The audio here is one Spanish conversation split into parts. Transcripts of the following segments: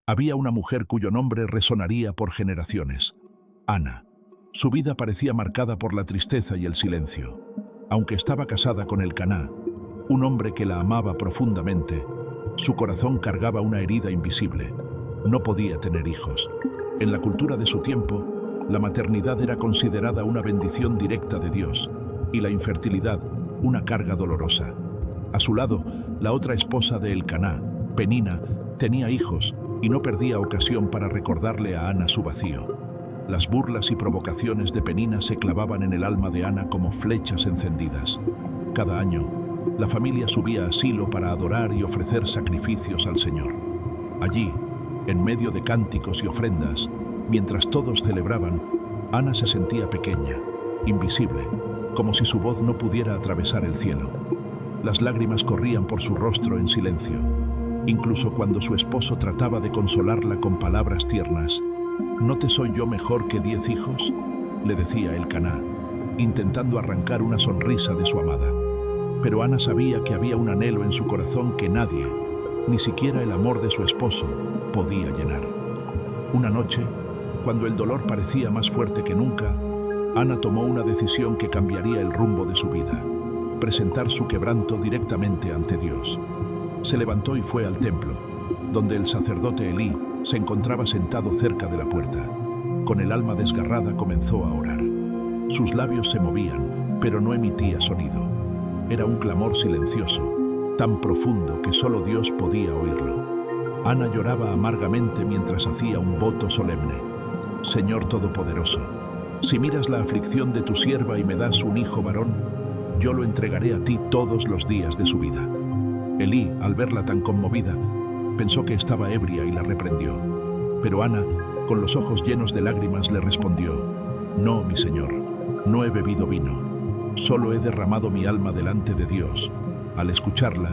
Había una mujer cuyo nombre resonaría por generaciones: Ana. Su vida parecía marcada por la tristeza y el silencio. Aunque estaba casada con Elcaná, un hombre que la amaba profundamente, su corazón cargaba una herida invisible. No podía tener hijos. En la cultura de su tiempo, la maternidad era considerada una bendición directa de Dios y la infertilidad una carga dolorosa. A su lado, la otra esposa de Elcaná, Penina, tenía hijos y no perdía ocasión para recordarle a Ana su vacío. Las burlas y provocaciones de Penina se clavaban en el alma de Ana como flechas encendidas. Cada año, la familia subía a Silo para adorar y ofrecer sacrificios al Señor. Allí, en medio de cánticos y ofrendas, mientras todos celebraban, Ana se sentía pequeña, invisible, como si su voz no pudiera atravesar el cielo. Las lágrimas corrían por su rostro en silencio, incluso cuando su esposo trataba de consolarla con palabras tiernas. «¿No te soy yo mejor que 10 hijos?», le decía Elcaná, intentando arrancar una sonrisa de su amada. Pero Ana sabía que había un anhelo en su corazón que nadie, ni siquiera el amor de su esposo, podía llenar. Una noche, cuando el dolor parecía más fuerte que nunca, Ana tomó una decisión que cambiaría el rumbo de su vida: presentar su quebranto directamente ante Dios. Se levantó y fue al templo, donde el sacerdote Elí se encontraba sentado cerca de la puerta. Con el alma desgarrada comenzó a orar. Sus labios se movían, pero no emitía sonido. Era un clamor silencioso, tan profundo que solo Dios podía oírlo. Ana lloraba amargamente mientras hacía un voto solemne: «Señor Todopoderoso, si miras la aflicción de tu sierva y me das un hijo varón, yo lo entregaré a ti todos los días de su vida». Elí, al verla tan conmovida, pensó que estaba ebria y la reprendió. Pero Ana, con los ojos llenos de lágrimas, le respondió: «No, mi señor, no he bebido vino. Solo he derramado mi alma delante de Dios». Al escucharla,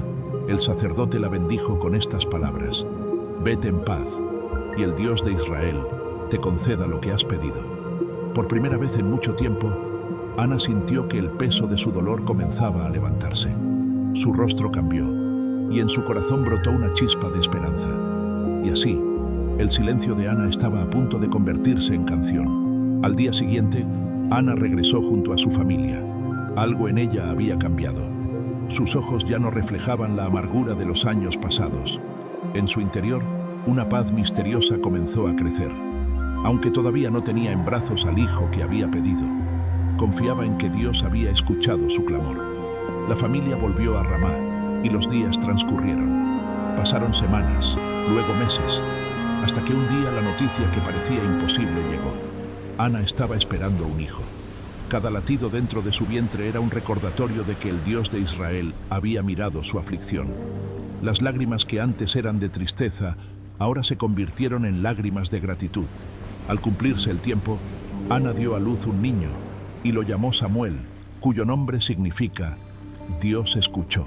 el sacerdote la bendijo con estas palabras: «Vete en paz, y el Dios de Israel te conceda lo que has pedido». Por primera vez en mucho tiempo, Ana sintió que el peso de su dolor comenzaba a levantarse. Su rostro cambió, y en su corazón brotó una chispa de esperanza. Y así, el silencio de Ana estaba a punto de convertirse en canción. Al día siguiente, Ana regresó junto a su familia. Algo en ella había cambiado. Sus ojos ya no reflejaban la amargura de los años pasados. En su interior, una paz misteriosa comenzó a crecer. Aunque todavía no tenía en brazos al hijo que había pedido, confiaba en que Dios había escuchado su clamor. La familia volvió a Ramá, y los días transcurrieron. Pasaron semanas, luego meses, hasta que un día la noticia que parecía imposible llegó. Ana estaba esperando un hijo. Cada latido dentro de su vientre era un recordatorio de que el Dios de Israel había mirado su aflicción. Las lágrimas que antes eran de tristeza, ahora se convirtieron en lágrimas de gratitud. Al cumplirse el tiempo, Ana dio a luz un niño y lo llamó Samuel, cuyo nombre significa «Dios escuchó».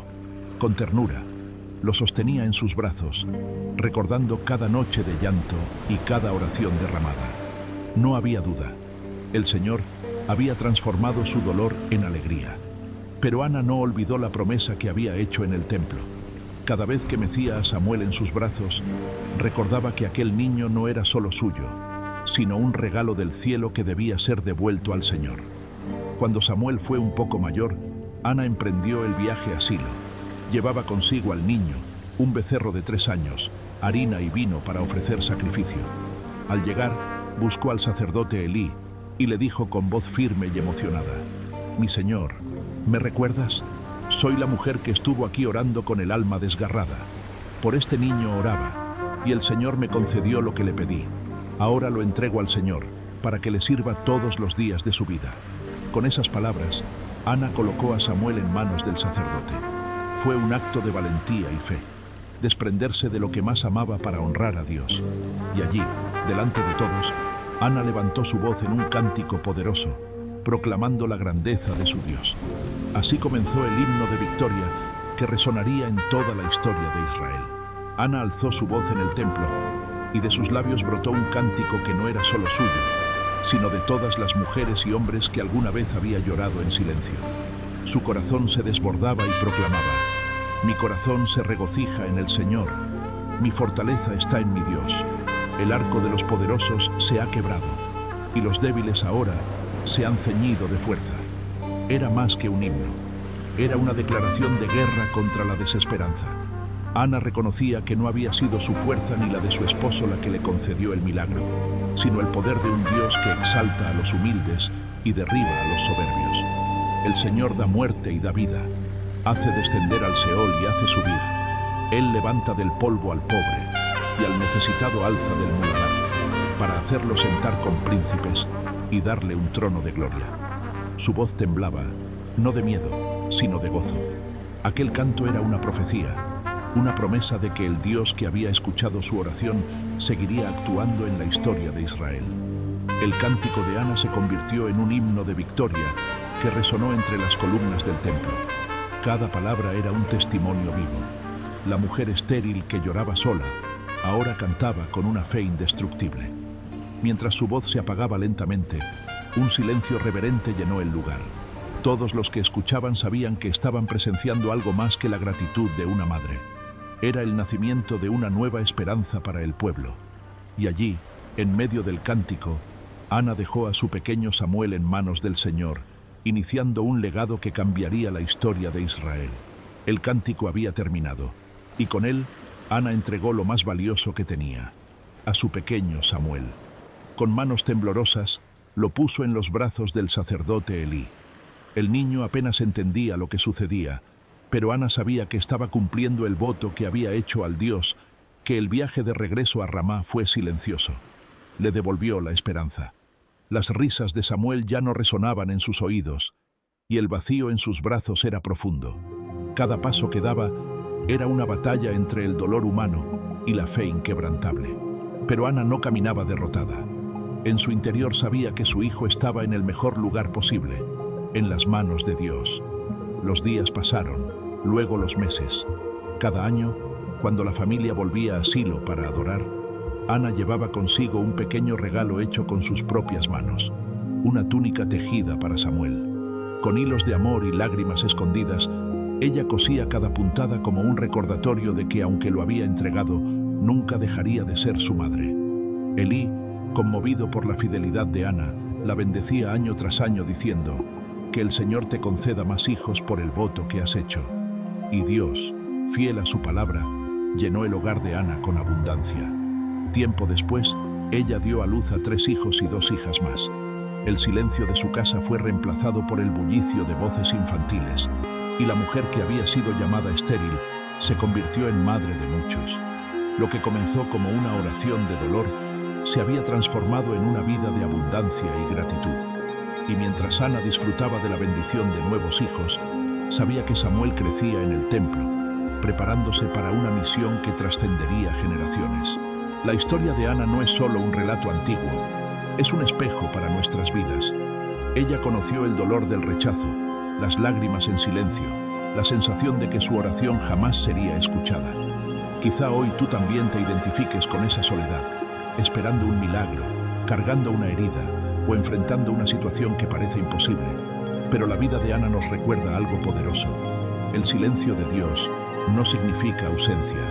Con ternura, lo sostenía en sus brazos, recordando cada noche de llanto y cada oración derramada. No había duda, el Señor había transformado su dolor en alegría. Pero Ana no olvidó la promesa que había hecho en el templo. Cada vez que mecía a Samuel en sus brazos, recordaba que aquel niño no era solo suyo, sino un regalo del cielo que debía ser devuelto al Señor. Cuando Samuel fue un poco mayor, Ana emprendió el viaje a Silo. Llevaba consigo al niño, un becerro de 3 años, harina y vino para ofrecer sacrificio. Al llegar, buscó al sacerdote Elí y le dijo con voz firme y emocionada: «Mi señor, ¿me recuerdas? Soy la mujer que estuvo aquí orando con el alma desgarrada. Por este niño oraba, y el Señor me concedió lo que le pedí. Ahora lo entrego al Señor, para que le sirva todos los días de su vida». Con esas palabras, Ana colocó a Samuel en manos del sacerdote. Fue un acto de valentía y fe, desprenderse de lo que más amaba para honrar a Dios. Y allí, delante de todos, Ana levantó su voz en un cántico poderoso, proclamando la grandeza de su Dios. Así comenzó el himno de victoria que resonaría en toda la historia de Israel. Ana alzó su voz en el templo, y de sus labios brotó un cántico que no era solo suyo, sino de todas las mujeres y hombres que alguna vez había llorado en silencio. Su corazón se desbordaba y proclamaba: «Mi corazón se regocija en el Señor, Mi fortaleza está en mi Dios. El arco de los poderosos se ha quebrado, y los débiles ahora se han ceñido de fuerza. Era más que un himno. Era una declaración de guerra contra la desesperanza. Ana reconocía que no había sido su fuerza ni la de su esposo la que le concedió el milagro, sino el poder de un Dios que exalta a los humildes y derriba a los soberbios. El Señor da muerte y da vida, hace descender al Seol y hace subir. Él levanta del polvo al pobre y al necesitado alza del muladar, para hacerlo sentar con príncipes y darle un trono de gloria. Su voz temblaba, no de miedo, sino de gozo. Aquel canto era una profecía, una promesa de que el Dios que había escuchado su oración seguiría actuando en la historia de Israel. El cántico de Ana se convirtió en un himno de victoria que resonó entre las columnas del templo. Cada palabra era un testimonio vivo. La mujer estéril que lloraba sola ahora cantaba con una fe indestructible. Mientras su voz se apagaba lentamente, un silencio reverente llenó el lugar. Todos los que escuchaban sabían que estaban presenciando algo más que la gratitud de una madre. Era el nacimiento de una nueva esperanza para el pueblo. Y allí, en medio del cántico, Ana dejó a su pequeño Samuel en manos del Señor, iniciando un legado que cambiaría la historia de Israel. El cántico había terminado, y con él, Ana entregó lo más valioso que tenía, a su pequeño Samuel. Con manos temblorosas, lo puso en los brazos del sacerdote Elí. El niño apenas entendía lo que sucedía, pero Ana sabía que estaba cumpliendo el voto que había hecho al Dios, que el viaje de regreso a Ramá fue silencioso. Le devolvió la esperanza. Las risas de Samuel ya no resonaban en sus oídos, y el vacío en sus brazos era profundo. Cada paso que daba era una batalla entre el dolor humano y la fe inquebrantable. Pero Ana no caminaba derrotada. En su interior sabía que su hijo estaba en el mejor lugar posible, en las manos de Dios. Los días pasaron, luego los meses. Cada año, cuando la familia volvía a Silo para adorar, Ana llevaba consigo un pequeño regalo hecho con sus propias manos, una túnica tejida para Samuel. Con hilos de amor y lágrimas escondidas, ella cosía cada puntada como un recordatorio de que, aunque lo había entregado, nunca dejaría de ser su madre. Elí, conmovido por la fidelidad de Ana, la bendecía año tras año diciendo: «Que el Señor te conceda más hijos por el voto que has hecho». Y Dios, fiel a su palabra, llenó el hogar de Ana con abundancia. Tiempo después, ella dio a luz a 3 hijos y 2 hijas más. El silencio de su casa fue reemplazado por el bullicio de voces infantiles, y la mujer que había sido llamada estéril se convirtió en madre de muchos. Lo que comenzó como una oración de dolor se había transformado en una vida de abundancia y gratitud. Y mientras Ana disfrutaba de la bendición de nuevos hijos, sabía que Samuel crecía en el templo, preparándose para una misión que trascendería generaciones. La historia de Ana no es solo un relato antiguo, es un espejo para nuestras vidas. Ella conoció el dolor del rechazo, las lágrimas en silencio, la sensación de que su oración jamás sería escuchada. Quizá hoy tú también te identifiques con esa soledad, esperando un milagro, cargando una herida o enfrentando una situación que parece imposible. Pero la vida de Ana nos recuerda algo poderoso. El silencio de Dios no significa ausencia.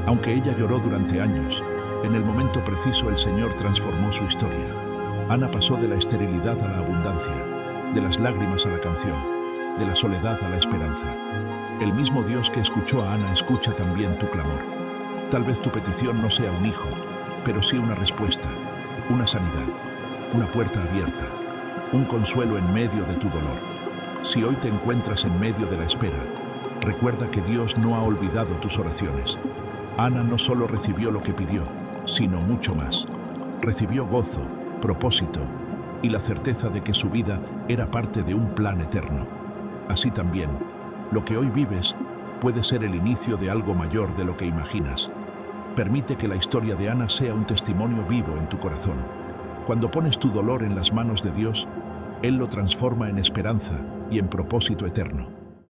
Aunque ella lloró durante años, en el momento preciso el Señor transformó su historia. Ana pasó de la esterilidad a la abundancia, de las lágrimas a la canción, de la soledad a la esperanza. El mismo Dios que escuchó a Ana escucha también tu clamor. Tal vez tu petición no sea un hijo, pero sí una respuesta, una sanidad, una puerta abierta, un consuelo en medio de tu dolor. Si hoy te encuentras en medio de la espera, recuerda que Dios no ha olvidado tus oraciones. Ana no solo recibió lo que pidió, sino mucho más. Recibió gozo, propósito y la certeza de que su vida era parte de un plan eterno. Así también, lo que hoy vives puede ser el inicio de algo mayor de lo que imaginas. Permite que la historia de Ana sea un testimonio vivo en tu corazón. Cuando pones tu dolor en las manos de Dios, Él lo transforma en esperanza y en propósito eterno.